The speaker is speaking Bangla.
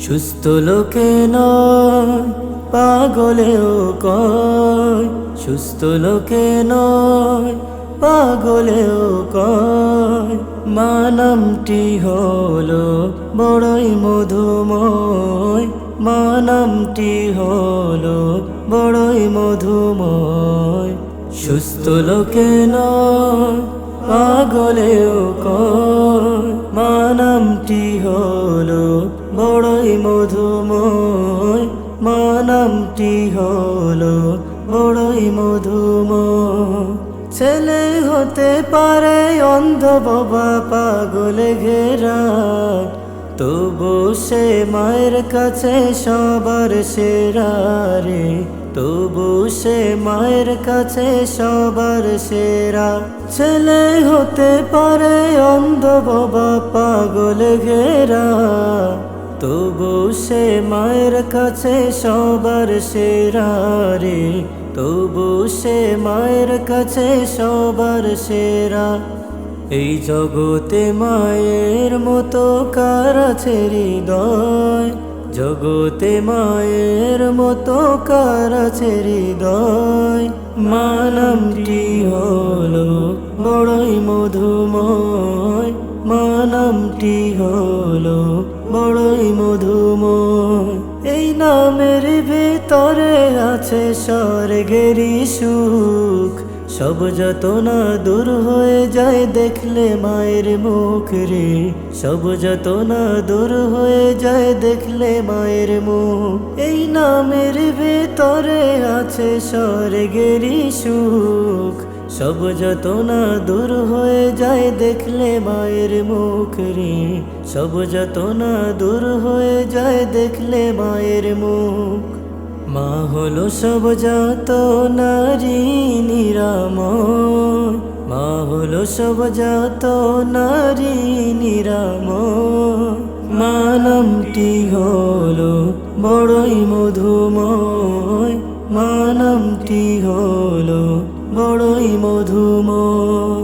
সুস্থ লোকে নয় পাগলেও কয়, সুস্থ লোকে নয় পাগলেও কয়, মা নামটি হলো বড়ই মধুময়, মা নামটি হলো বড়ই মধুময়। সুস্থ লোকে নয় পাগলেও কয়, মা নামটি হলো বড়ই মধুময়, মা নামটি হলো বড়ই মধুময়। ছেলে হতে পারে অন্ধ বোবা পাগলে ঘেরা, তবু সে মায়ের কাছে সবার সেরা রে, তবু সে মায়ের কাছে সবার সেরা। ছেলে হতে পারে অন্ধ বোবা পাগলে ঘেরা, তবু সে মায়ের কাছে সবার সেরা রে, তবু সে মায়ের কাছে সবার সেরা। এই জগতে মায়ের মতো কার আছে হৃদয়, জগতে মায়ের মতো কার আছে হৃদয়। মা নামটি হলো বড়ই মধুময়, মা নামটি হলো বড়ই মধুময়। এই নামের ভিতরে আছে স্বর্গেরই সুখ, সব যাতনা দূর হয়ে যায় দেখলে মায়ের মুখ রে, সব যাতনা দূর হয়ে যায় দেখলে মায়ের মুখ। এই নামের ভিতরে আছে স্বর্গেরই সুখ, সব যাতনা দূর হয়ে যায় দেখলে মায়ের মুখ রে, সব যাতনা দূর হয়ে যায় দেখলে মায়ের মুখ। মা হলো সব যাতনারই নিরাময়, মা হলো সব যাতনারই নিরাময়। মা নামটি হলো বড়ই মধুময়, মা নামটি হলো বড়ই মধুময়।